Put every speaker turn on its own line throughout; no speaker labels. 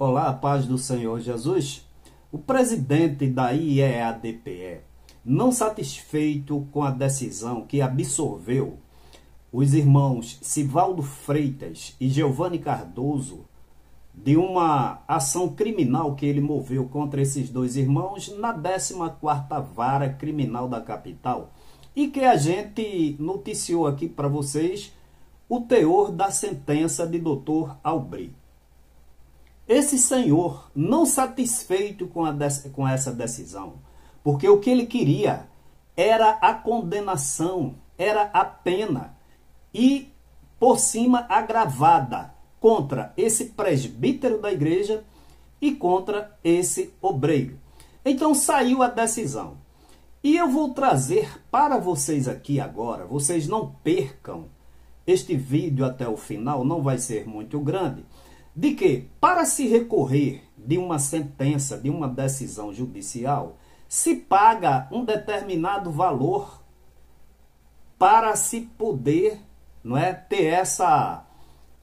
Olá, a paz do Senhor Jesus. O presidente da IEADPE, não satisfeito com a decisão que absolveu os irmãos Sivaldo Freitas e Giovanni Cardoso de uma ação criminal que ele moveu contra esses dois irmãos na 14ª Vara Criminal da capital, e que a gente noticiou aqui para vocês o teor da sentença de Dr. Aubry. Esse senhor, não satisfeito com essa decisão, porque o que ele queria era a condenação, era a pena, e por cima agravada, contra esse presbítero da igreja e contra esse obreiro. Então saiu a decisão. E eu vou trazer para vocês aqui agora, vocês não percam este vídeo até o final, não vai ser muito grande, de que para se recorrer de uma sentença, de uma decisão judicial, se paga um determinado valor para se poder, não é, ter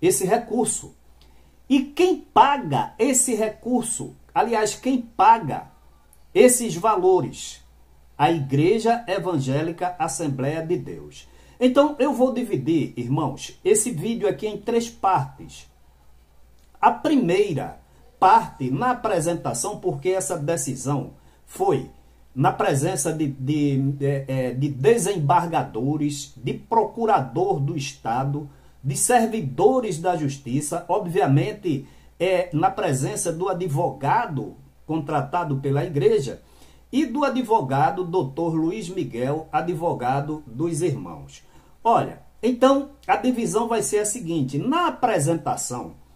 esse recurso. E quem paga esse recurso, aliás, quem paga esses valores? A Igreja Evangélica Assembleia de Deus. Então, eu vou dividir, irmãos, esse vídeo aqui em 3 partes. A primeira parte, na apresentação, porque essa decisão foi na presença de desembargadores, de procurador do Estado, de servidores da Justiça, obviamente na presença do advogado contratado pela igreja e do advogado Dr. Luiz Miguel, advogado dos irmãos. Olha, então a divisão vai ser a seguinte: na apresentação,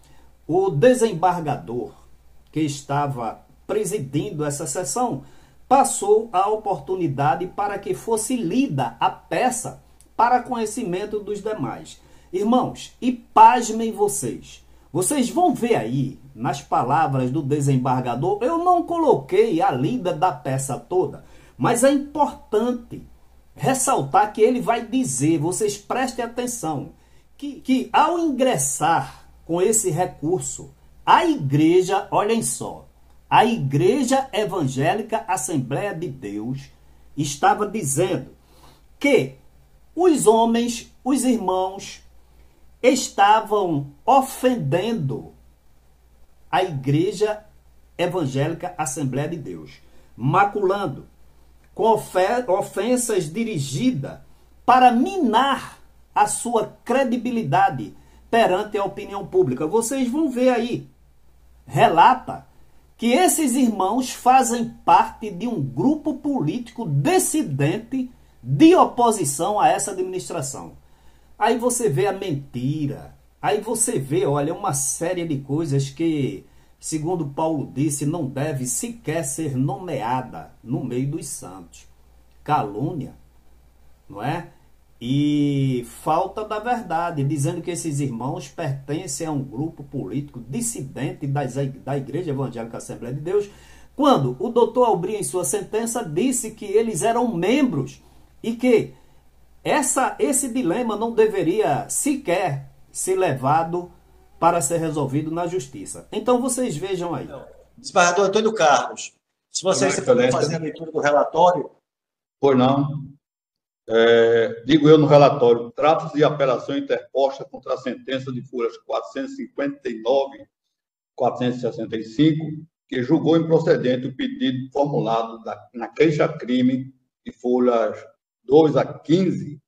o desembargador que estava presidindo essa sessão passou a oportunidade para que fosse lida a peça para conhecimento dos demais. Irmãos, e pasmem vocês, vocês vão ver aí, nas palavras do desembargador, eu não coloquei a lida da peça toda, mas é importante ressaltar que ele vai dizer, vocês prestem atenção, que ao ingressar com esse recurso, a igreja, olhem só, a Igreja Evangélica Assembleia de Deus estava dizendo que os homens, os irmãos, estavam ofendendo a Igreja Evangélica Assembleia de Deus, maculando, com ofensas dirigidas para minar a sua credibilidade perante a opinião pública. Vocês vão ver aí, relata que esses irmãos fazem parte de um grupo político dissidente de oposição a essa administração. Aí você vê a mentira, aí você vê, olha, uma série de coisas que, segundo Paulo disse, não deve sequer ser nomeada no meio dos santos. Calúnia, não é? E falta da verdade, dizendo que esses irmãos pertencem a um grupo político dissidente da Igreja Evangélica Assembleia de Deus, quando o doutor Aubry, em sua sentença, disse que eles eram membros e que esse dilema não deveria sequer ser levado para ser resolvido na justiça. Então vocês vejam aí.
Desembargador Antônio Carlos, se você puder fazer a leitura do relatório.
Pois não. Digo eu no relatório, trata-se de apelação interposta contra a sentença de folhas 459 e 465, que julgou improcedente o pedido formulado na queixa-crime de folhas 2 a 15,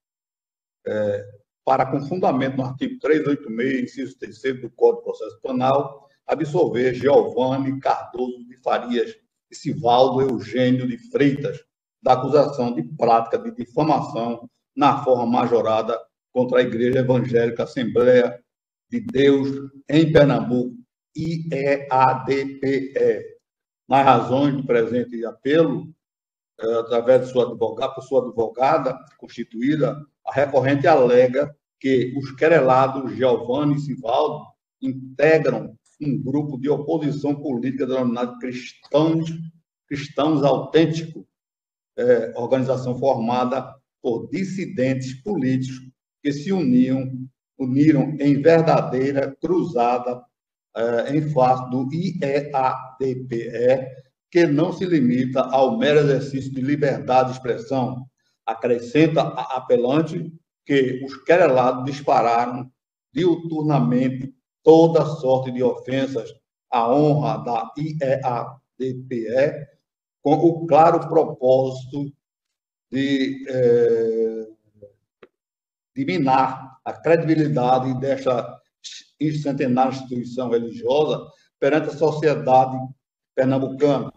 para, com fundamento no artigo 386, inciso 3º do Código de Processo Penal, absolver Giovanni Cardoso de Farias e Sivaldo Eugênio de Freitas da acusação de prática de difamação na forma majorada contra a Igreja Evangélica Assembleia de Deus em Pernambuco, IEADPE. Nas razões do presente apelo, através de sua advogada constituída, a recorrente alega que os querelados Giovanni e Sivaldo integram um grupo de oposição política denominado Cristãos Autênticos, organização formada por dissidentes políticos que se uniram em verdadeira cruzada em face do IEADPE, que não se limita ao mero exercício de liberdade de expressão. Acrescenta a apelante que os querelados dispararam diuturnamente toda sorte de ofensas à honra da IEADPE, com o claro propósito de minar a credibilidade desta centenária instituição religiosa perante a sociedade pernambucana.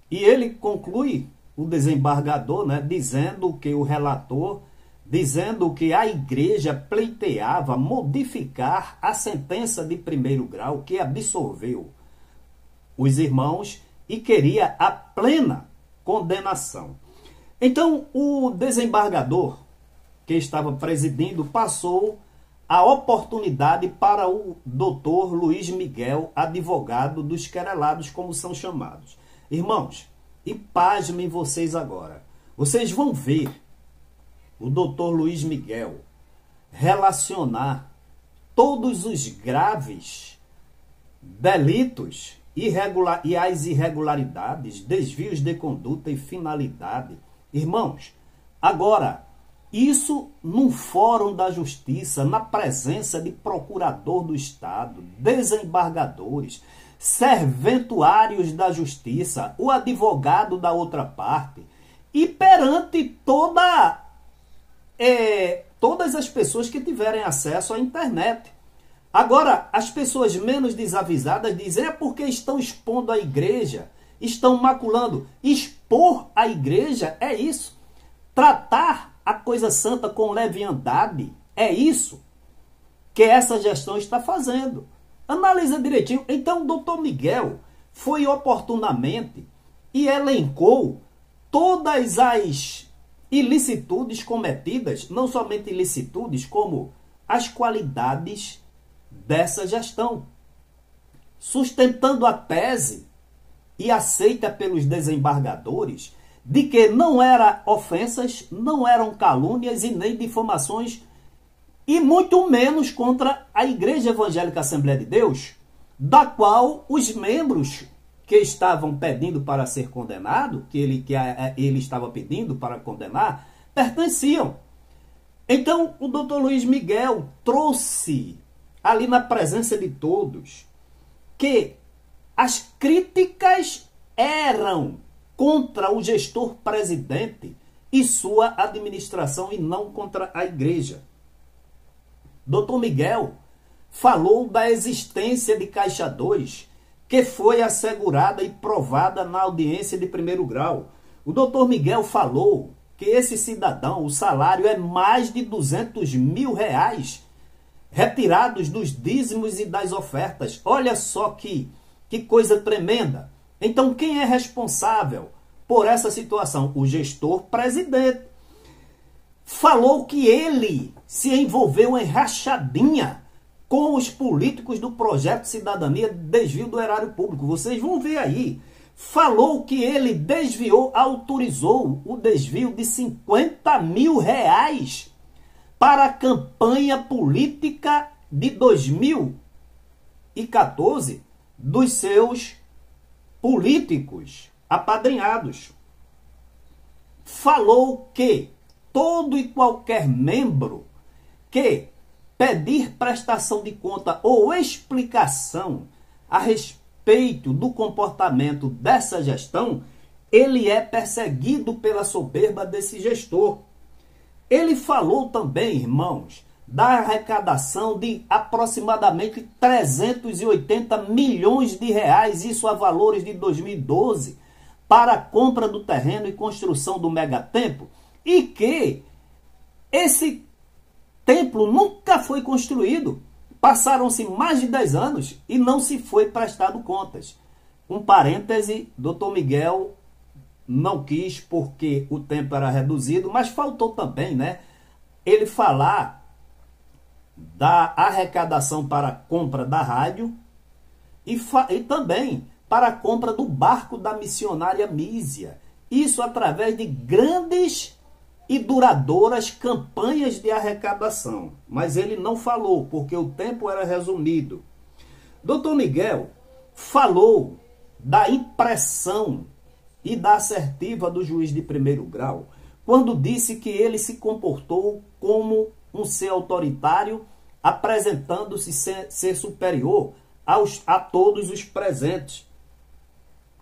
E ele conclui, o desembargador, né, dizendo que o relator, dizendo que a igreja pleiteava modificar a sentença de primeiro grau que absolveu os irmãos e queria a plena condenação. Então, o desembargador que estava presidindo passou a oportunidade para o doutor Luiz Miguel, advogado dos querelados, como são chamados. Irmãos, e pasmem vocês agora, vocês vão ver o doutor Luiz Miguel relacionar todos os graves delitos e as irregularidades, desvios de conduta e finalidade. Irmãos, agora, isso num fórum da justiça, na presença de procurador do Estado, desembargadores, serventuários da justiça, o advogado da outra parte, e perante todas as pessoas que tiverem acesso à internet. Agora, as pessoas menos desavisadas dizem é porque estão expondo a igreja, estão maculando. Expor a igreja é isso. Tratar a coisa santa com leviandade é isso que essa gestão está fazendo. Analisa direitinho. Então, o doutor Miguel foi oportunamente e elencou todas as ilicitudes cometidas, não somente ilicitudes, como as qualidades dessa gestão, sustentando a tese e aceita pelos desembargadores de que não eram ofensas, não eram calúnias e nem difamações, e muito menos contra a Igreja Evangélica Assembleia de Deus, da qual os membros que estavam pedindo para ser condenado, que ele estava pedindo para condenar, pertenciam. Então, o doutor Luiz Miguel trouxe, ali na presença de todos, que as críticas eram contra o gestor presidente e sua administração e não contra a igreja. Doutor Miguel falou da existência de Caixa 2, que foi assegurada e provada na audiência de primeiro grau. O doutor Miguel falou que esse cidadão, o salário é mais de 200 mil reais, retirados dos dízimos e das ofertas. Olha só que coisa tremenda. Então, quem é responsável por essa situação? O gestor presidente. Falou que ele se envolveu em rachadinha com os políticos do Projeto Cidadania de Desvio do Erário Público. Vocês vão ver aí. Falou que ele autorizou o desvio de 50 mil reais para a campanha política de 2014 dos seus políticos apadrinhados. Falou que todo e qualquer membro que pedir prestação de conta ou explicação a respeito do comportamento dessa gestão, ele é perseguido pela soberba desse gestor. Ele falou também, irmãos, da arrecadação de aproximadamente 380 milhões de reais, isso a valores de 2012, para a compra do terreno e construção do megatemplo, e que esse templo nunca foi construído. Passaram-se mais de 10 anos e não se foi prestado contas. Um parêntese, doutor Miguel não quis porque o tempo era reduzido, mas faltou também, né, ele falar da arrecadação para a compra da rádio e também para a compra do barco da missionária Mísia. Isso através de grandes e duradouras campanhas de arrecadação. Mas ele não falou, porque o tempo era resumido. Doutor Miguel falou da impressão e da assertiva do juiz de primeiro grau, quando disse que ele se comportou como um ser autoritário, apresentando-se ser superior a todos os presentes.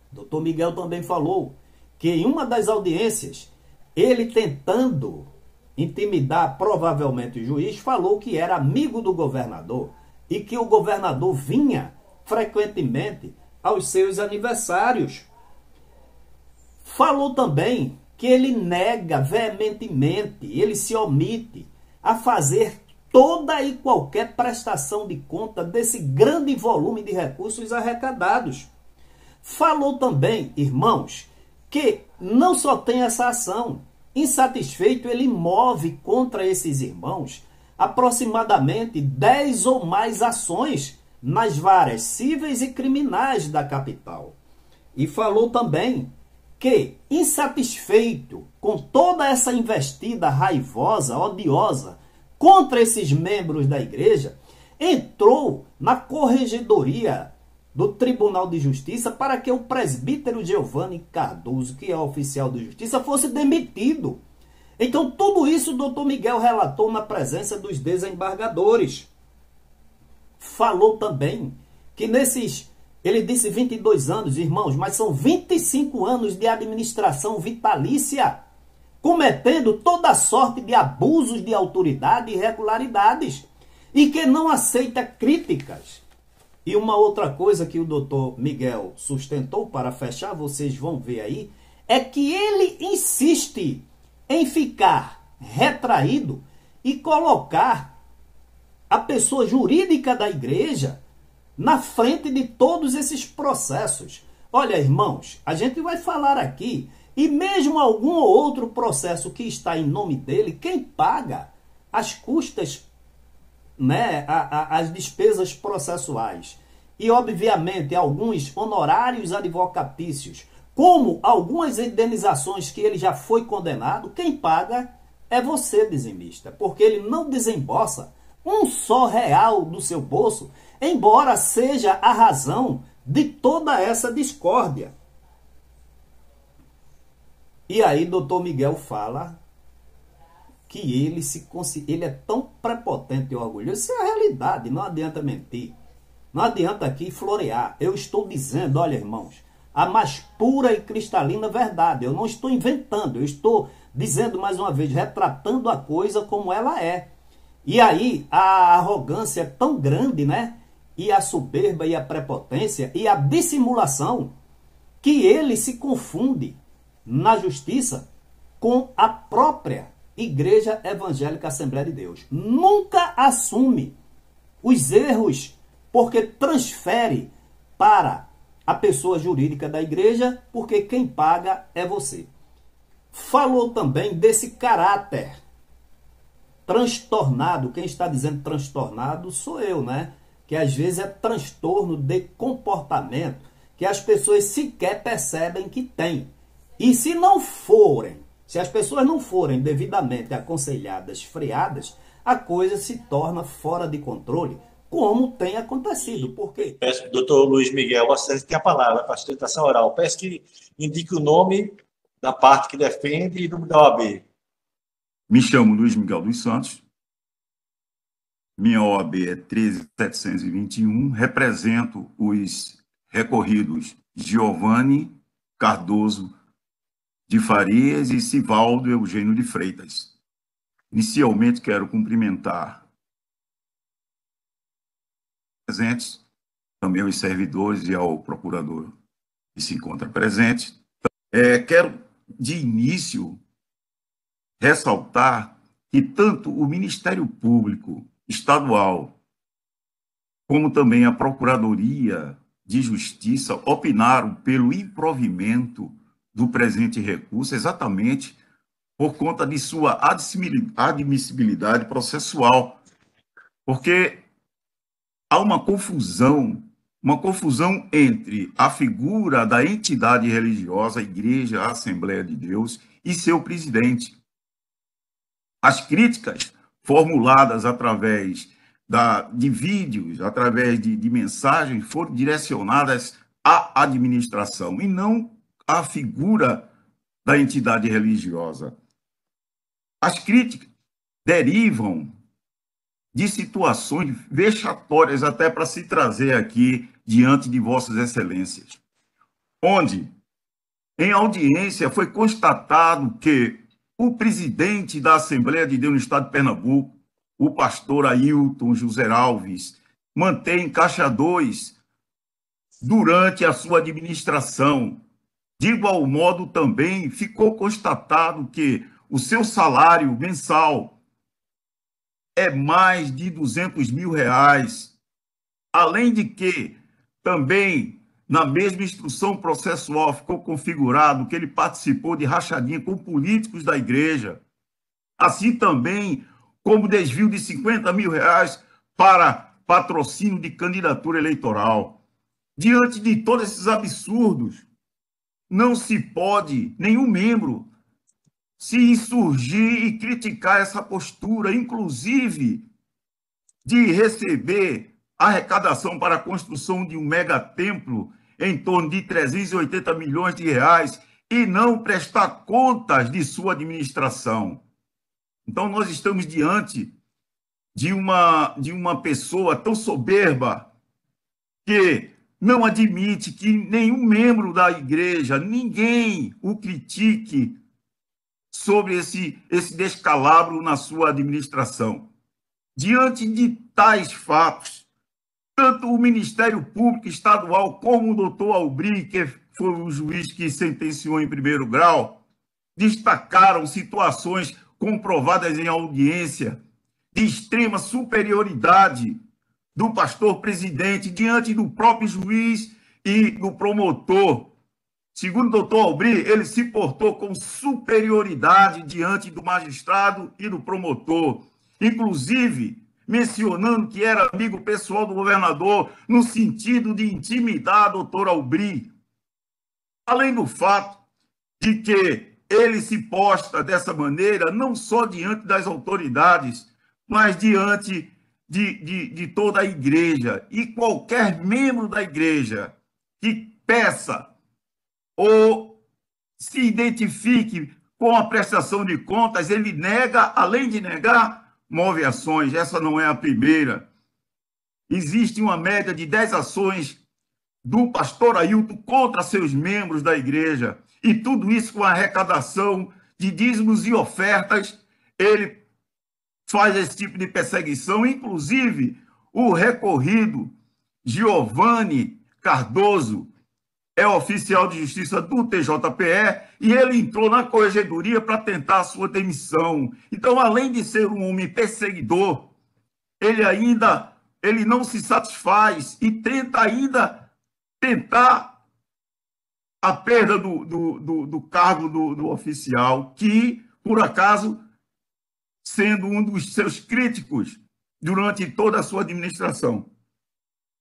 Doutor Miguel também falou que em uma das audiências, ele tentando intimidar provavelmente o juiz, falou que era amigo do governador e que o governador vinha frequentemente aos seus aniversários. Falou também que ele nega veementemente, ele se omite a fazer toda e qualquer prestação de conta desse grande volume de recursos arrecadados. Falou também, irmãos, que não só tem essa ação. Insatisfeito, ele move contra esses irmãos aproximadamente 10 ou mais ações nas varas cíveis e criminais da capital. E falou também que, insatisfeito com toda essa investida raivosa, odiosa, contra esses membros da igreja, entrou na corregedoria do Tribunal de Justiça para que o presbítero Giovanni Cardoso, que é oficial de justiça, fosse demitido. Então, tudo isso o doutor Miguel relatou na presença dos desembargadores. Falou também que ele disse 22 anos, irmãos, mas são 25 anos de administração vitalícia, cometendo toda sorte de abusos de autoridade e irregularidades, e que não aceita críticas. E uma outra coisa que o doutor Miguel sustentou, para fechar, vocês vão ver aí, é que ele insiste em ficar retraído e colocar a pessoa jurídica da igreja na frente de todos esses processos. Olha, irmãos, a gente vai falar aqui, e mesmo algum ou outro processo que está em nome dele, quem paga as custas, né, as despesas processuais e, obviamente, alguns honorários advocatícios, como algumas indenizações que ele já foi condenado, quem paga é você, dizimista, porque ele não desembolsa um só real do seu bolso, embora seja a razão de toda essa discórdia. E aí, doutor Miguel fala que ele é tão prepotente e orgulhoso. Isso é a realidade, não adianta mentir. Não adianta aqui florear. Eu estou dizendo, olha, irmãos, a mais pura e cristalina verdade. Eu não estou inventando, eu estou dizendo mais uma vez, retratando a coisa como ela é. E aí, a arrogância é tão grande, né? E a soberba e a prepotência e a dissimulação, que ele se confunde na justiça com a própria Igreja Evangélica Assembleia de Deus. Nunca assume os erros, porque transfere para a pessoa jurídica da igreja, porque quem paga é você. Falou também desse caráter transtornado. Quem está dizendo transtornado sou eu, né? Que às vezes é transtorno de comportamento, que as pessoas sequer percebem que tem. E se as pessoas não forem devidamente aconselhadas, freadas, a coisa se torna fora de controle, como tem acontecido. Por quê?
Peço, doutor Luiz Miguel, você tem a palavra para a sustentação oral. Peço que indique o nome da parte que defende e o número da OAB.
Me chamo Luiz Miguel dos Santos. Minha OAB é 13.721. Represento os recorridos Giovanni Cardoso de Farias e Sivaldo Eugênio de Freitas. Inicialmente, quero cumprimentar os presentes, também os servidores e ao procurador que se encontra presente. Quero, de início, ressaltar que tanto o Ministério Público Estadual como também a Procuradoria de Justiça opinaram pelo improvimento do presente recurso, exatamente por conta de sua admissibilidade processual, porque há uma confusão entre a figura da entidade religiosa, a Igreja, a Assembleia de Deus, e seu presidente. As críticas formuladas através de vídeos, através de mensagens, foram direcionadas à administração e não à figura da entidade religiosa. As críticas derivam de situações vexatórias, até para se trazer aqui diante de Vossas Excelências, onde, em audiência, foi constatado que o presidente da Assembleia de Deus no Estado de Pernambuco, o pastor Ailton José Alves, mantém Caixa 2 durante a sua administração. De igual modo, também ficou constatado que o seu salário mensal é mais de R$200 mil. Além de que, também, na mesma instrução processual, ficou configurado que ele participou de rachadinha com políticos da igreja, assim também como desvio de R$50 mil para patrocínio de candidatura eleitoral. Diante de todos esses absurdos, não se pode, nenhum membro, se insurgir e criticar essa postura, inclusive de receber arrecadação para a construção de um megatemplo em torno de R$380 milhões e não prestar contas de sua administração. Então, nós estamos diante de uma pessoa tão soberba que não admite que nenhum membro da igreja, ninguém o critique sobre esse descalabro na sua administração. Diante de tais fatos, tanto o Ministério Público Estadual como o doutor Aubry, que foi o juiz que sentenciou em primeiro grau, destacaram situações comprovadas em audiência de extrema superioridade do pastor presidente diante do próprio juiz e do promotor. Segundo o doutor Aubry, ele se portou com superioridade diante do magistrado e do promotor, inclusive mencionando que era amigo pessoal do governador, no sentido de intimidar a doutora Aubry. Além do fato de que ele se posta dessa maneira, não só diante das autoridades, mas diante de toda a igreja. E qualquer membro da igreja que peça ou se identifique com a prestação de contas, ele nega, além de negar, move ações. Essa não é a primeira. Existe uma média de 10 ações do pastor Ailton contra seus membros da igreja. E tudo isso com a arrecadação de dízimos e ofertas. Ele faz esse tipo de perseguição. Inclusive, o recorrido Giovanni Cardoso é oficial de justiça do TJPE e ele entrou na corregedoria para tentar a sua demissão. Então, além de ser um homem perseguidor, ele não se satisfaz e tenta ainda a perda do cargo do oficial, que, por acaso, sendo um dos seus críticos durante toda a sua administração.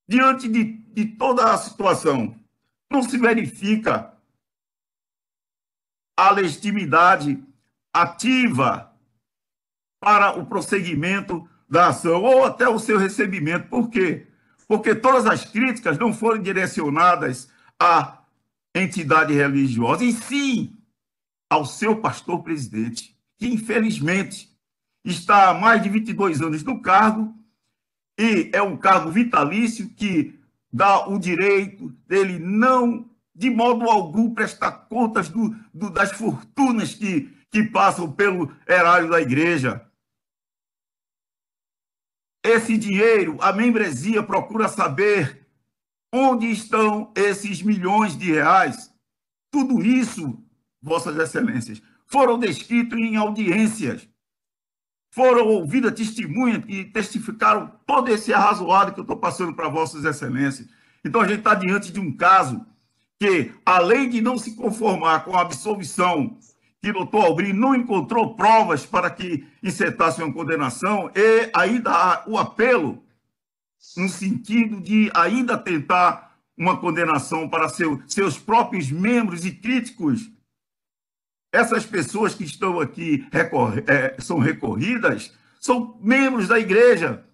Diante de toda a situação, não se verifica a legitimidade ativa para o prosseguimento da ação ou até o seu recebimento. Por quê? Porque todas as críticas não foram direcionadas à entidade religiosa, e sim ao seu pastor presidente, que infelizmente está há mais de 22 anos no cargo e é um cargo vitalício que dá o direito dele não, de modo algum, prestar contas das fortunas que passam pelo erário da igreja. Esse dinheiro, a membresia procura saber onde estão esses milhões de reais. Tudo isso, Vossas Excelências, foram descritos em audiências. Foram ouvidas testemunhas que testificaram todo esse arrazoado que eu estou passando para Vossas Excelências. Então, a gente está diante de um caso que, além de não se conformar com a absolvição, que o doutor Aubry não encontrou provas para que encetasse uma condenação, e ainda há o apelo no sentido de ainda tentar uma condenação para seus próprios membros e críticos. Essas pessoas que estão aqui são recorridas, são membros da igreja.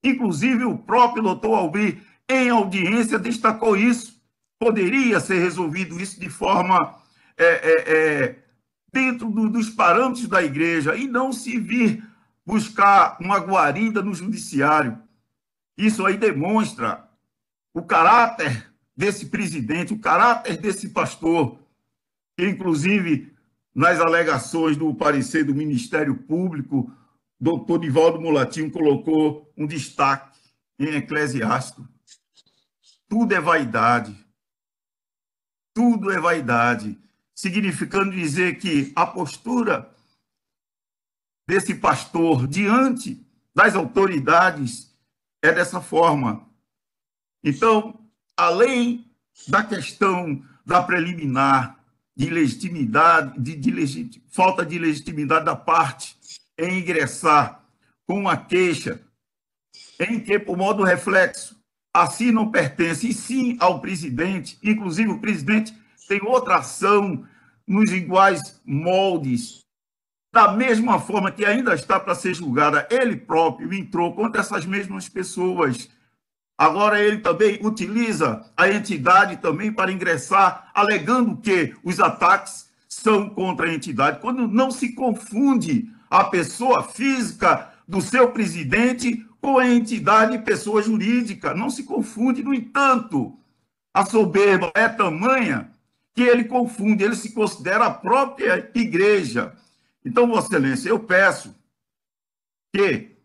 Inclusive, o próprio doutor Albi, em audiência, destacou isso. Poderia ser resolvido isso de forma dentro dos parâmetros da igreja e não se vir buscar uma guarida no judiciário. Isso aí demonstra o caráter desse presidente, o caráter desse pastor, que, inclusive, nas alegações do parecer do Ministério Público, doutor Nivaldo Mulatinho colocou um destaque em Eclesiástico. Tudo é vaidade. Tudo é vaidade. Significando dizer que a postura desse pastor diante das autoridades é dessa forma. Então, além da questão da preliminar, de legitimidade, falta de legitimidade da parte em ingressar com uma queixa em que, por modo reflexo, assim não pertence, e sim ao presidente, inclusive o presidente tem outra ação nos iguais moldes, da mesma forma que ainda está para ser julgada, ele próprio entrou contra essas mesmas pessoas. Agora ele também utiliza a entidade também para ingressar, alegando que os ataques são contra a entidade, quando não se confunde a pessoa física do seu presidente com a entidade pessoa jurídica. Não se confunde. No entanto, a soberba é tamanha que ele confunde, ele se considera a própria igreja. Então, Vossa Excelência, eu peço que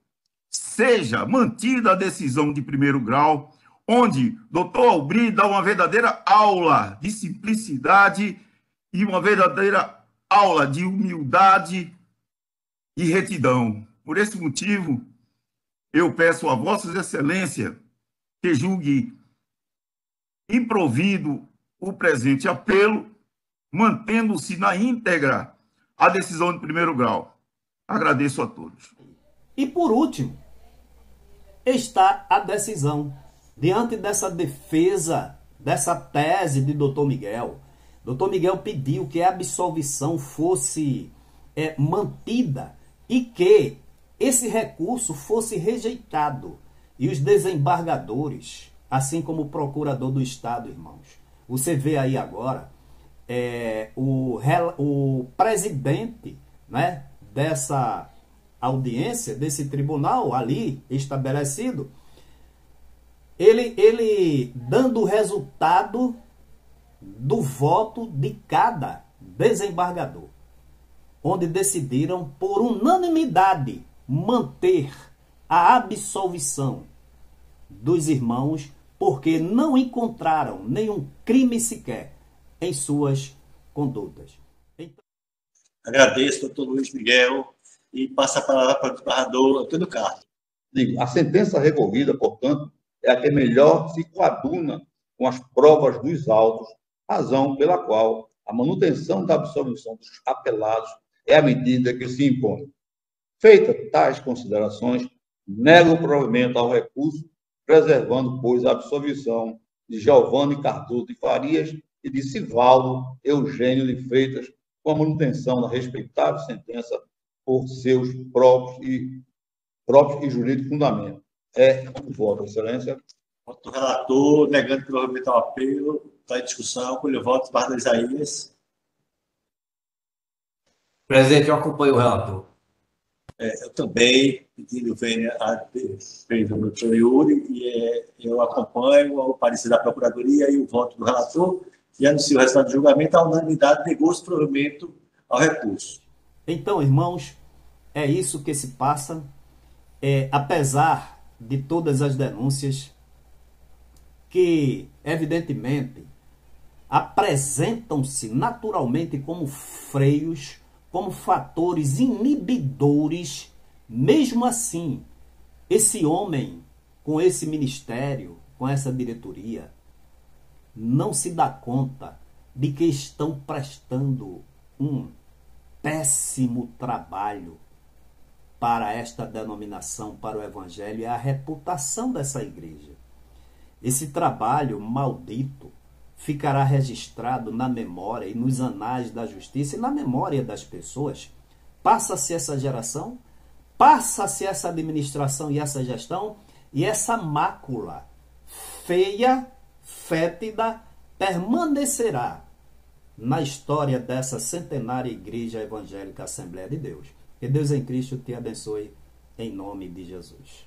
seja mantida a decisão de primeiro grau, onde doutor Albi dá uma verdadeira aula de simplicidade e uma verdadeira aula de humildade e retidão. Por esse motivo, eu peço a Vossas Excelências que julgue improvido o presente apelo, mantendo-se na íntegra a decisão de primeiro grau. Agradeço a todos.
E por último, está a decisão. Diante dessa defesa, dessa tese de doutor Miguel, doutor Miguel pediu que a absolvição fosse mantida e que esse recurso fosse rejeitado. E os desembargadores, assim como o procurador do Estado, irmãos, você vê aí agora o presidente, né, dessa audiência, desse tribunal ali estabelecido, ele dando o resultado do voto de cada desembargador, onde decidiram por unanimidade manter a absolvição dos irmãos, porque não encontraram nenhum crime sequer em suas condutas. Então...
Agradeço, doutor Luiz Miguel, e passa a palavra para o desembargador Antônio Carlos.
A sentença recorrida, portanto, é a que melhor se coaduna com as provas dos autos, razão pela qual a manutenção da absolvição dos apelados é a medida que se impõe. Feitas tais considerações, nego o provimento ao recurso, preservando, pois, a absolvição de Giovanni Cardoso de Farias e de Sivaldo Eugênio de Freitas, com a manutenção da respeitável sentença por seus próprios e jurídicos fundamentos. O voto, Excelência.
Voto do relator, negando provimento ao apelo, está em discussão, com o voto, Barra Isaías.
Presidente, eu acompanho o relator.
Eu também, pedindo a defesa do doutor Yuri, e eu acompanho o parecer da Procuradoria e o voto do relator, e anuncio o resultado do julgamento. A unanimidade negou esse provimento ao recurso.
Então, irmãos, é isso que se passa. Apesar de todas as denúncias que, evidentemente, apresentam-se naturalmente como freios, como fatores inibidores, mesmo assim, esse homem, com esse ministério, com essa diretoria, não se dá conta de que estão prestando um péssimo trabalho para esta denominação, para o Evangelho e a reputação dessa igreja. Esse trabalho maldito ficará registrado na memória e nos anais da justiça e na memória das pessoas. Passa-se essa geração, passa-se essa administração e essa gestão, E essa mácula feia, fétida, permanecerá na história dessa centenária Igreja Evangélica Assembleia de Deus. Que Deus em Cristo te abençoe, em nome de Jesus.